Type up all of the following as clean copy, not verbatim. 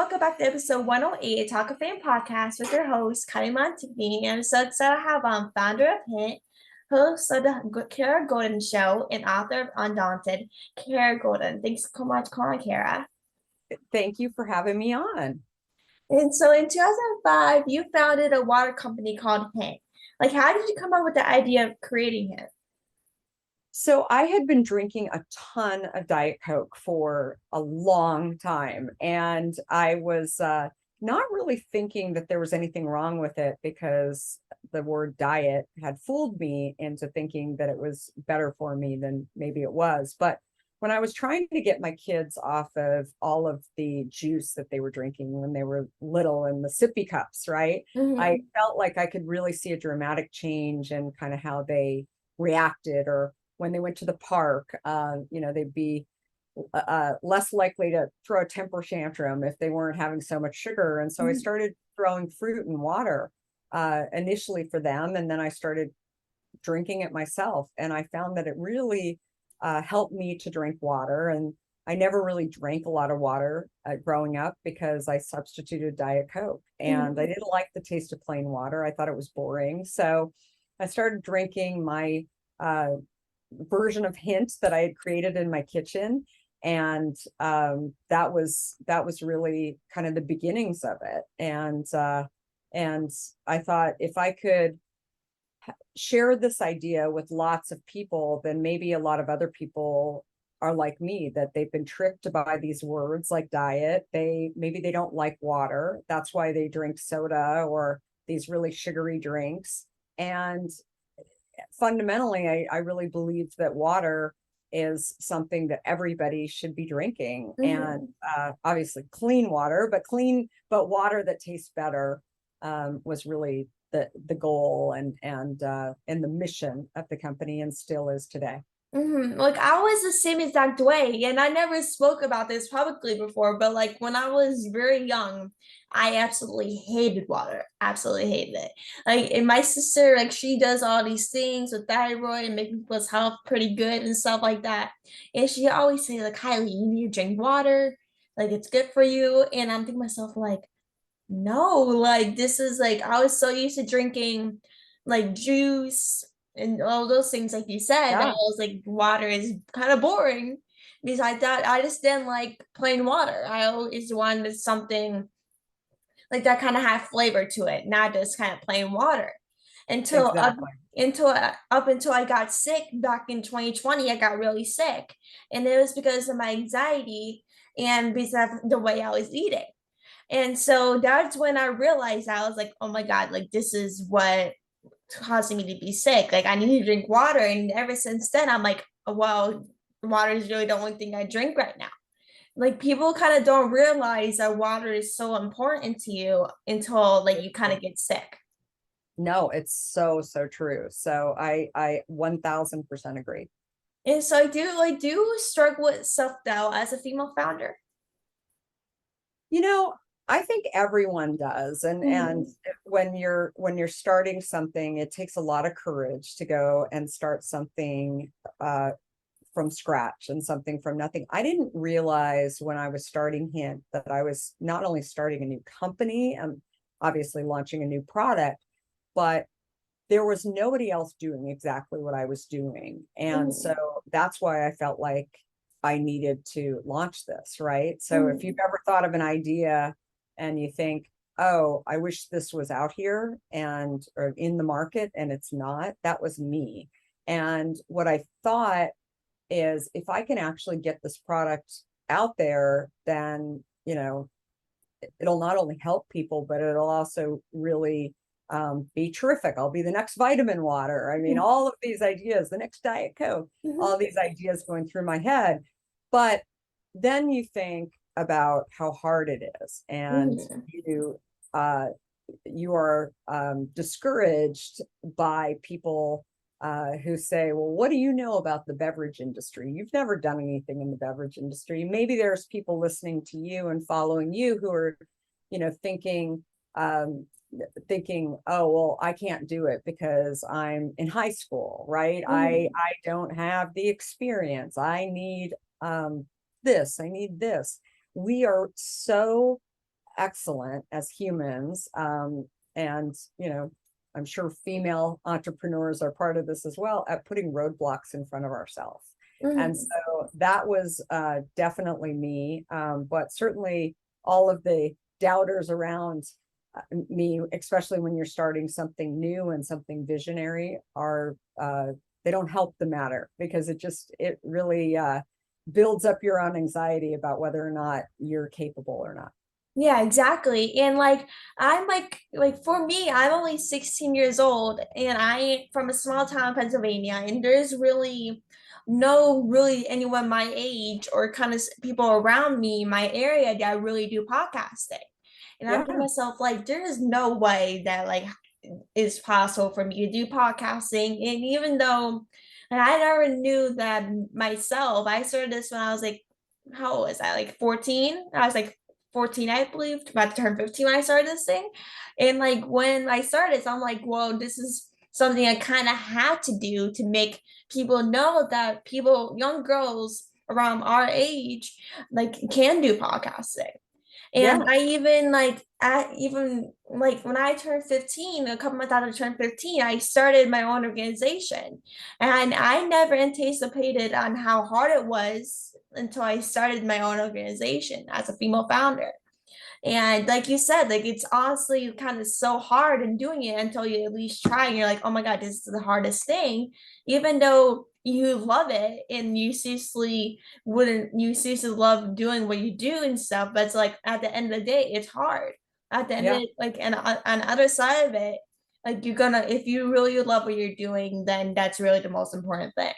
welcome back to episode 108 of Talkoffamepod with your host, Kyliemontigney. And I'm so excited to have founder of Hint, host of the Kara Goldin Show, and author of Undaunted, Kara Goldin. Thanks so much for calling, Kara. Thank you for having me on. And so in 2005, you founded a water company called Hint. Like, how did you come up with the idea of creating it? So I had been drinking a ton of Diet Coke for a long time, and I was not really thinking that there was anything wrong with it because the word diet had fooled me into thinking that it was better for me than maybe it was. But when I was trying to get my kids off of all of the juice that they were drinking when they were little in the sippy cups, right? I Mm-hmm. felt like I could really see a dramatic change in kind of how they reacted, or when they went to the park, they'd be less likely to throw a temper tantrum if they weren't having so much sugar. And so I started throwing fruit and water initially for them. And then I started drinking it myself. And I found that it really helped me to drink water. And I never really drank a lot of water growing up because I substituted Diet Coke. And I Mm-hmm. didn't like the taste of plain water. I thought it was boring. So I started drinking my version of Hint that I had created in my kitchen. And that was really kind of the beginnings of it. And I thought if I could share this idea with lots of people, then maybe a lot of other people are like me, that they've been tricked by these words like diet. Maybe they don't like water. That's why they drink soda or these really sugary drinks. And fundamentally, I really believe that water is something that everybody should be drinking, and Mm-hmm. obviously clean water, but water that tastes better was really the goal and the mission of the company, and still is today. Like I was the same exact way, and I never spoke about this publicly before, but like when I was very young, I absolutely hated water. Absolutely hated it. Like, and my sister, like she does all these things with thyroid and make people's health pretty good and stuff like that. And she always say, like, Kylie, you need to drink water, like it's good for you. And I'm thinking to myself, like, no, like this is like I was so used to drinking like juice and all those things, like you said, that I Yeah, was like water is kind of boring because I thought I just didn't like plain water. I always wanted something like that kind of had flavor to it, not just kind of plain water. Until up exactly. until I got sick back in 2020, I got really sick, and it was because of my anxiety and because of the way I was eating. And so that's when I realized I was like, oh my God, like this is what causing me to be sick. Like I need to drink water. And ever since then, I'm like, oh, well, water is really the only thing I drink right now. Like people kind of don't realize that water is so important to you until like you kind of get sick. No, it's so true. So I 1000% agree. And so I do struggle with self-doubt as a female founder. You know, I think everyone does. And Mhm. when you're starting something, it takes a lot of courage to go and start something from scratch and something from nothing. I didn't realize when I was starting Hint that I was not only starting a new company and obviously launching a new product, but there was nobody else doing exactly what I was doing. And so Mhm. that's why I felt like I needed to launch this, right? So if you've Mhm. ever thought of an idea and you think, oh, I wish this was out here and or in the market, and it's not, that was me. And what I thought is if I can actually get this product out there, then, it'll not only help people, but it'll also really be terrific. I'll be the next vitamin water. I mean, Mhm. all of these ideas, the next Diet Coke, all Mhm. these ideas going through my head. But then you think about how hard it is, and Mhm. uh, you are discouraged by people who say, well, what do you know about the beverage industry? You've never done anything in the beverage industry. Maybe there's people listening to you and following you who are, thinking, um, oh, well, I can't do it because I'm in high school, right? Mhm. I don't have the experience. I need this, I need this. We are so excellent as humans. And, I'm sure female entrepreneurs are part of this as well, at putting roadblocks in front of ourselves. And Mhm. so that was definitely me. But certainly all of the doubters around me, especially when you're starting something new and something visionary, are they don't help the matter, because it really builds up your own anxiety about whether or not you're capable or not. Yeah, exactly. And like I'm like for me, I'm only 16 years old and I from a small town in Pennsylvania, and there's really no really anyone my age or kind of people around me, my area that really do podcasting. And I'm thinking to Yeah, myself, like, there is no way that like is possible for me to do podcasting. And even though and I never knew that myself, I started this when I was like, how old was I? Like 14? I was like 14, I believe, about to turn 15 when I started this thing. And like when I started, so I'm like, well, this is something I kind of had to do to make people know that people, young girls around our age, like can do podcasting. And yeah, I even like when I turned 15, a couple months after I turned 15, I started my own organization. And I never anticipated on how hard it was until I started my own organization as a female founder. And like you said, like it's honestly kind of so hard in doing it until you at least try and you're like, oh my God, this is the hardest thing. Even though you love it and you seriously love doing what you do and stuff, but it's like at the end of the day, it's hard. At the end of yeah. it, like and on the other side of it, like you're gonna if you really love what you're doing, then that's really the most important thing.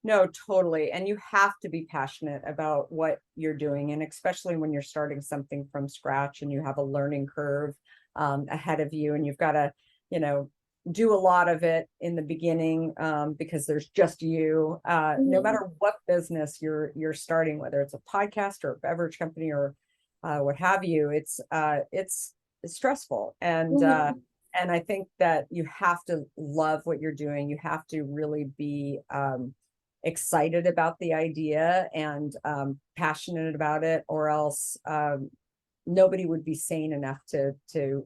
No, totally. And you have to be passionate about what you're doing. And especially when you're starting something from scratch and you have a learning curve ahead of you, and you've got to, you know, do a lot of it in the beginning, because there's just you. No Mhm. matter what business you're starting, whether it's a podcast or a beverage company or what have you, it's stressful. Mhm. And I think that you have to love what you're doing. You have to really be excited about the idea and passionate about it, or else nobody would be sane enough to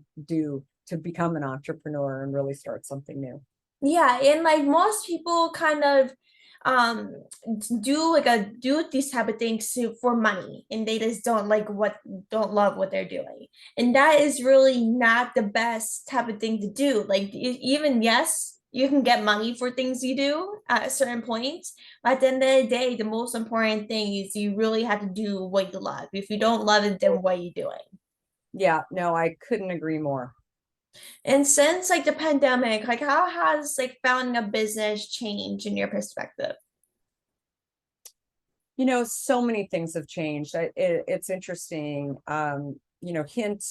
become an entrepreneur and really start something new. Yeah, and like most people kind of um do these type of things for money and they just don't love what they're doing. And that is really not the best type of thing to do. Like even yes, you can get money for things you do at a certain point, but at the end of the day, the most important thing is you really have to do what you love. If you don't love it, then what are you doing? Yeah, no, I couldn't agree more. And since like the pandemic, like how has like founding a business changed in your perspective? So many things have changed. It's interesting. Hint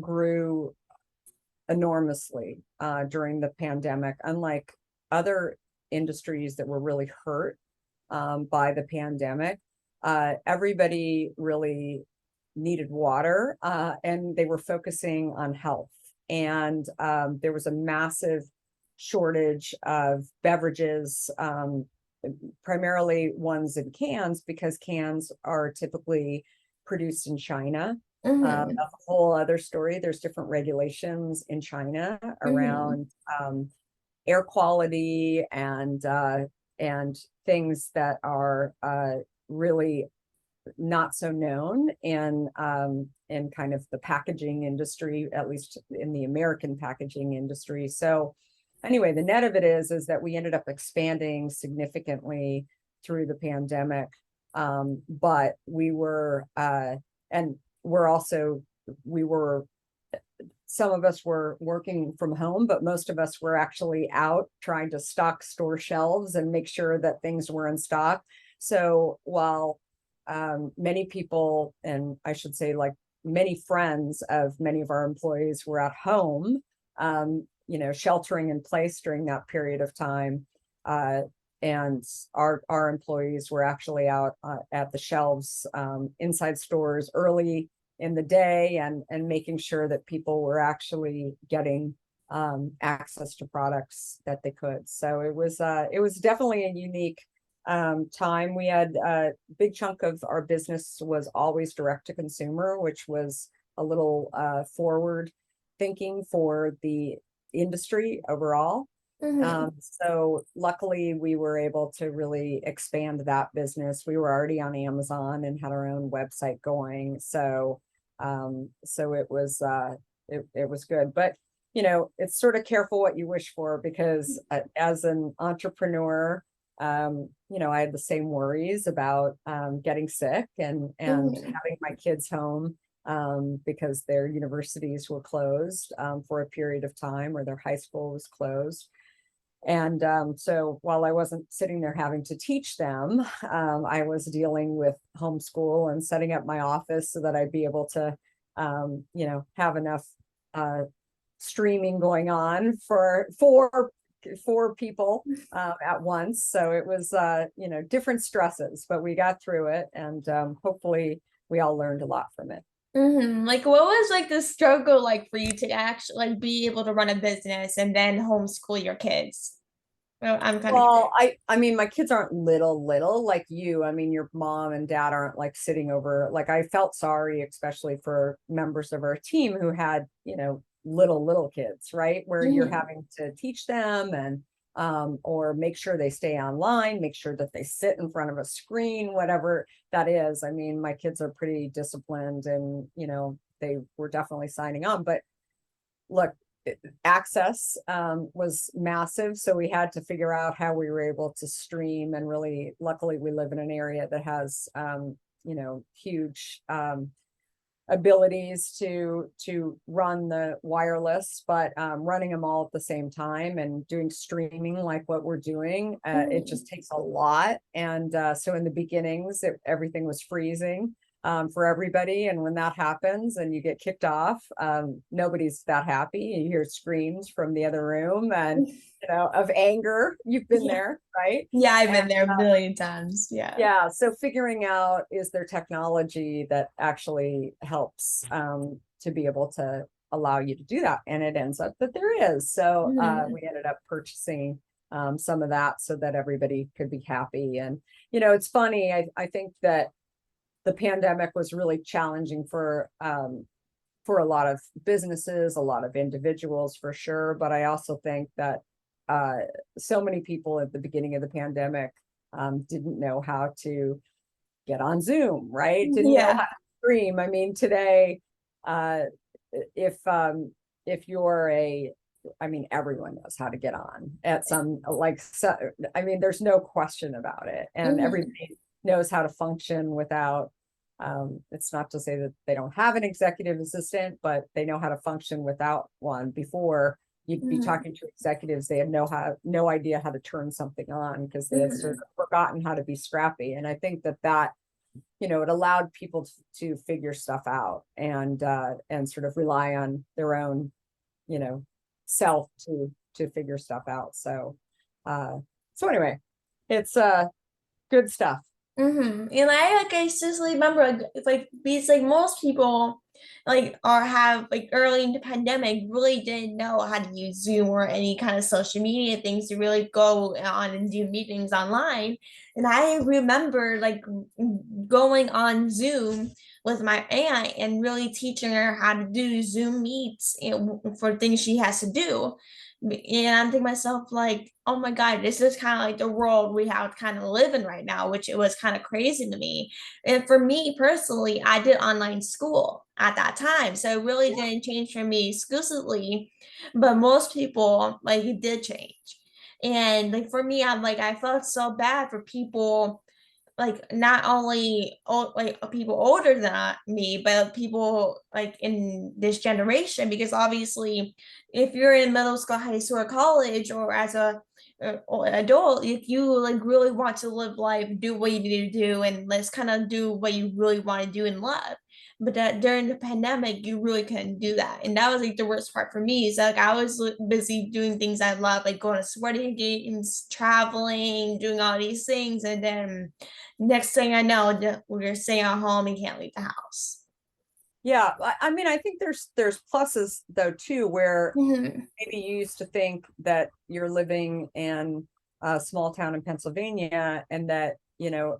grew enormously during the pandemic, unlike other industries that were really hurt by the pandemic. Everybody really needed water, and they were focusing on health. And there was a massive shortage of beverages, primarily ones in cans, because cans are typically produced in China. Mm-hmm. That's a whole other story. There's different regulations in China Mm-hmm. around air quality and things that are really not so known in kind of the packaging industry, at least in the American packaging industry. So anyway, the net of it is that we ended up expanding significantly through the pandemic. But and we're also we were some of us were working from home, but most of us were actually out trying to stock store shelves and make sure that things were in stock. So while many people, and I should say like many friends of many of our employees were at home, sheltering in place during that period of time, uh, and our employees were actually out at the shelves inside stores early in the day, and making sure that people were actually getting access to products that they could. So it was definitely a unique time. We had a big chunk of our business was always direct to consumer, which was a little forward thinking for the industry overall. So luckily we were able to really expand that business. We were already on Amazon and had our own website going. So it was good. But it's sort of careful what you wish for, because as an entrepreneur, I had the same worries about getting sick and having my kids home because their universities were closed for a period of time, or their high school was closed. And so while I wasn't sitting there having to teach them, I was dealing with homeschool and setting up my office so that I'd be able to, have enough streaming going on for four people at once. So it was, different stresses, but we got through it, and hopefully we all learned a lot from it. Like, what was like the struggle like for you to actually like be able to run a business and then homeschool your kids? Well, I'm kind of Well, I mean, my kids aren't little like you. I mean, your mom and dad aren't like sitting over, like, I felt sorry, especially for members of our team who had, little kids, right? Where you're curious. having to teach them and or make sure they stay online, make sure that they sit in front of a screen, whatever that is. I mean, my kids are pretty disciplined, and they were definitely signing on. But look, access was massive, so we had to figure out how we were able to stream. And really, luckily, we live in an area that has huge abilities to run the wireless, but running them all at the same time and doing streaming like what we're doing, it just takes a lot. And so in the beginnings, everything was freezing for everybody. And when that happens and you get kicked off, nobody's that happy. You hear screams from the other room, and of anger. You've been Yeah. there, right? Yeah, I've And been there a million times. Yeah. yeah, so figuring out, is there technology that actually helps to be able to allow you to do that? And it ends up that there is. So Mhm. we ended up purchasing some of that so that everybody could be happy. And it's funny, I think that the pandemic was really challenging for a lot of businesses, a lot of individuals, for sure. But I also think that so many people at the beginning of the pandemic didn't know how to get on Zoom, right? Didn't know how Yeah. to stream. I mean, today, uh, if you're I mean, everyone knows how to get on at some, like, so, I mean, there's no question about it, and Mhm. everybody knows how to function without. It's not to say that they don't have an executive assistant, but they know how to function without one. Before, you'd be Mhm. talking to executives, they had no idea how to turn something on, because they had sort Mhm. of forgotten how to be scrappy. And I think that it allowed people to figure stuff out, and sort of rely on their own, you know, self to figure stuff out. So anyway, it's good stuff. And I seriously remember like it's like because like most people like are have like early in the pandemic really didn't know how to use Zoom or any kind of social media things to really go on and do meetings online. And I remember like going on Zoom with my aunt and really teaching her how to do Zoom meets for things she has to do. And I'm thinking myself like, oh my God, this is kind of like the world we have kind of live in right now, which it was kind of crazy to me. And for me personally, I did online school at that time. So it really didn't change for me exclusively, but most people like it did change. And like for me, I'm like I felt so bad for people like not only like people older than me, but people like in this generation, because obviously if you're in middle school, high school, or college, or as a or adult, if you like really want to live life, do what you need to do, and let's kind of do what you really want to do in love. But that during the pandemic, you really couldn't do that, and that was like the worst part for me. Is like I was busy doing things I love, like going to sporting games, traveling, doing all these things, and then next thing I know, we're staying at home and can't leave the house. Yeah, I mean, I think there's pluses though too, where Mhm. maybe you used to think that you're living in a small town in Pennsylvania, and that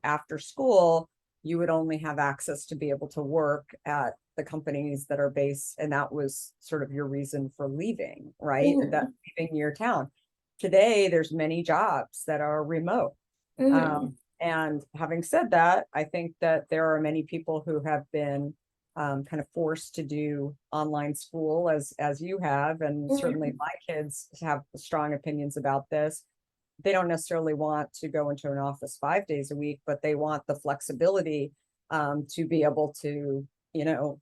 after school you would only have access to be able to work at the companies that are based, and that was sort of your reason for leaving, right? That Mhm. leaving your town. Today, there's many jobs that are remote. Mhm. And having said that, I think that there are many people who have been kind of forced to do online school as you have, and certainly Mhm. my kids have strong opinions about this. They don't necessarily want to go into an office 5 days a week, but they want the flexibility to be able to, you know,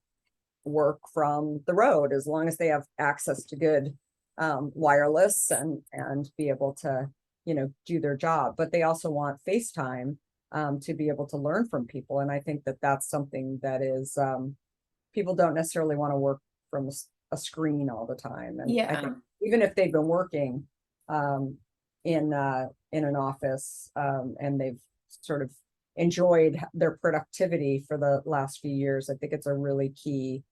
work from the road as long as they have access to good wireless and be able to, you know, do their job. But they also want FaceTime to be able to learn from people. And I think that that's something that is people don't necessarily want to work from a screen all the time. And I think Yeah. even if they've been working um, in an office and they've sort of enjoyed their productivity for the last few years, I think it's a really key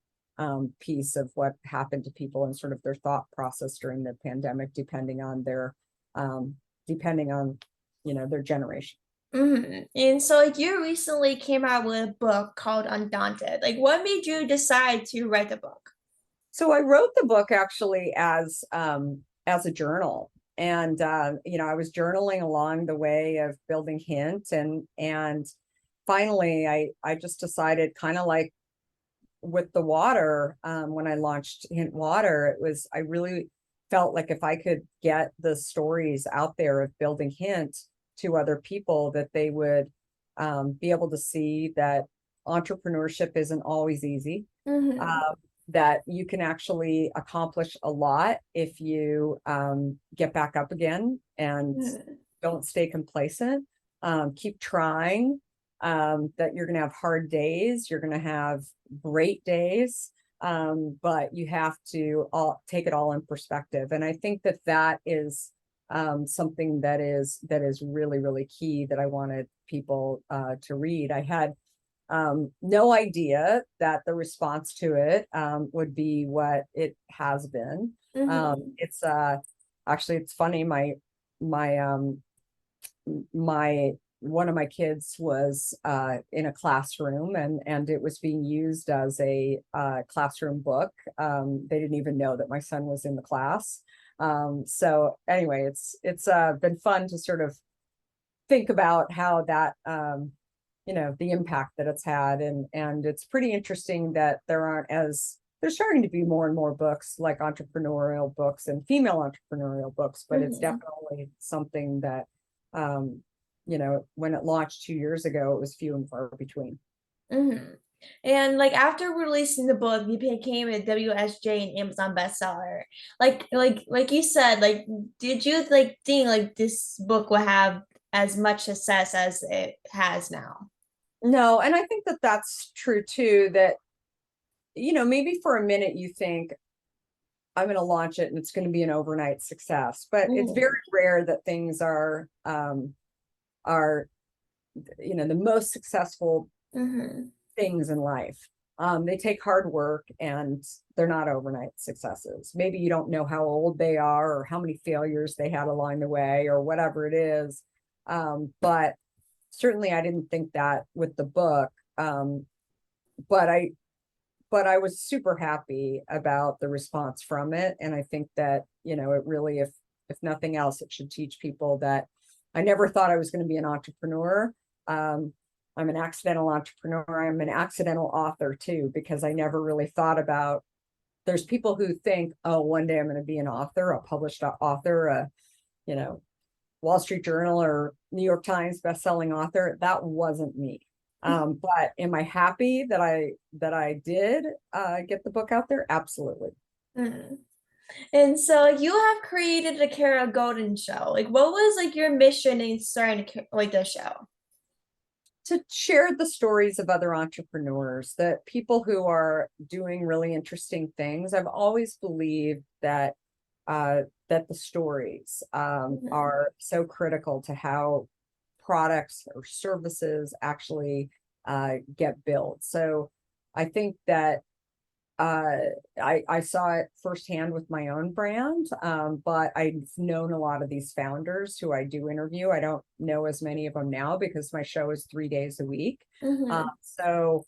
piece of what happened to people and sort of their thought process during the pandemic, depending on their um, depending on, you know, their generation. And so like you recently came out with a book called Undaunted. Like what made you decide to write the book? So I wrote the book actually as a journal. And you know, I was journaling along the way of building Hint, and finally I just decided, kind of like with the water, when I launched Hint Water, it was, I really felt like if I could get the stories out there of building Hint to other people, that they would be able to see that entrepreneurship isn't always easy, Mm-hmm. um, that you can actually accomplish a lot if you get back up again and don't stay complacent. Keep trying. That you're going to have hard days, you're going to have great days, but you have to take it all in perspective. And I think that that is something that is really, really key, that I wanted people to read. I had no idea that the response to it would be what it has been. Mm-hmm. It's actually, it's funny. My my one of my kids was in a classroom, and it was being used as a classroom book. They didn't even know that my son was in the class. So anyway, it's been fun to sort of think about how that you know, the impact that it's had. And it's pretty interesting that there's starting to be more and more books, like entrepreneurial books and female entrepreneurial books, but it's Mm-hmm. definitely something that um you know, when it launched 2 years ago, it was few and far between. Mm-hmm. And like after releasing the book, you became a WSJ and Amazon bestseller. Like you said, like did you like think like this book will have as much success as it has now? No, and I think that that's true too, that, you know, maybe for a minute you think, I'm going to launch it and it's going to be an overnight success, but it's very Mm-hmm. rare that things are, you know, the most successful Mm-hmm. things in life. They take hard work, and they're not overnight successes. Maybe you don't know how old they are or how many failures they had along the way or whatever it is. But certainly I didn't think that with the book. But I was super happy about the response from it. And I think that, you know, it really, if nothing else, it should teach people that I never thought I was going to be an entrepreneur. Um, I'm an accidental entrepreneur. I'm an accidental author too, because I never really thought about, there's people who think, oh, one day I'm going to be an author, a published author, you know, Wall Street Journal or New York Times bestselling author. That wasn't me. But am I happy that I did get the book out there? Absolutely. Mm-hmm. And so you have created the Kara Golden show. Like what was like your mission in starting like the show? To share the stories of other entrepreneurs, that people who are doing really interesting things. I've always believed that that the stories Mm-hmm. are so critical to how products or services actually get built. So I think that I saw it firsthand with my own brand, but I've known a lot of these founders who I do interview. I don't know as many of them now because my show is 3 days a week. Mm-hmm.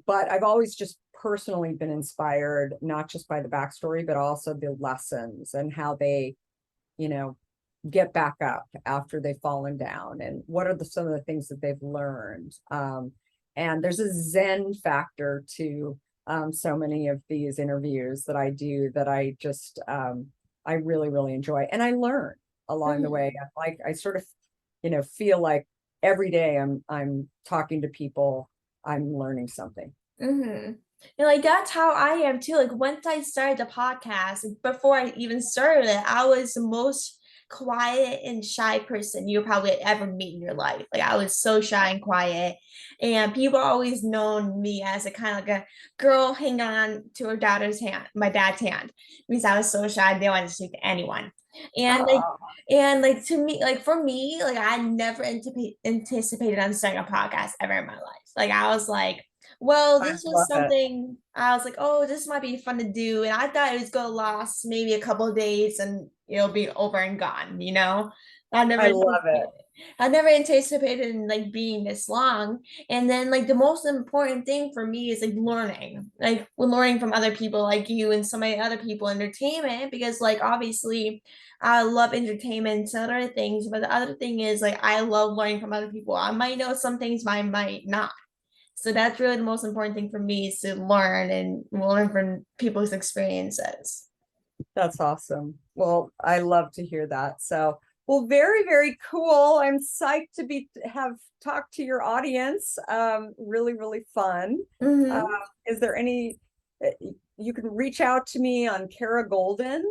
But I've always just personally been inspired, not just by the backstory, but also the lessons and how they, you know, get back up after they've fallen down, and what are some of the things that they've learned. And there's a Zen factor to so many of these interviews that I do that I really, really enjoy. And I learn along the way. I sort of, feel like every day I'm talking to people, I'm learning something. Mm-hmm. And like that's how I am too. Like once I started the podcast, like, before I even started it, I was the most quiet and shy person you probably ever meet in your life. Like I was so shy and quiet, and people always known me as a kind of like a girl hanging on to her daughter's hand, my dad's hand, because I was so shy. I didn't want to speak to anyone, and like. Oh, And like to me, like for me, like I never anticipated on starting a podcast ever in my life. Like I was like, well, I this was love it. something I was like, oh, this might be fun to do. And I thought it was gonna last maybe a couple of days and it'll be over and gone, you know? I never I love it. anticipated I never anticipated in like being this long. And then like the most important thing for me is like learning. Like we're learning from other people like you and so many other people entertainment because like obviously I love entertainment and other things, but the other thing is like I love learning from other people. I might know some things, but I might not. So that's really the most important thing for me is to learn and learn from people's experiences. That's awesome. Well, I love to hear that. So, well, very, very cool. I'm psyched to have talked to your audience. Really, really fun. Uh, Mm-hmm. is there any, uh, you can reach out to me on Kara Goldin,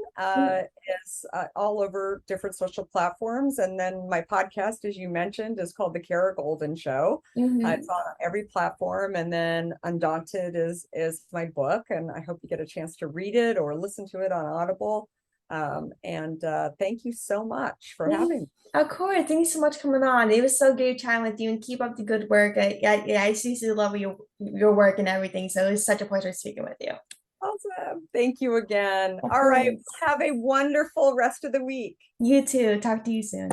is all over different social platforms. And then my podcast, as you mentioned, is called The Kara Goldin Show. It's Mm-hmm. on every platform. And then Undaunted is my book, and I hope you get a chance to read it or listen to it on Audible. And thank you so much for having me. Of course. Thank you so much for coming on. It was so great chatting with you and keep up the good work. I seriously love your work and everything. So it was such a pleasure speaking with you. Awesome. Thank you again. Of All right. course. Have a wonderful rest of the week. You too. Talk to you soon.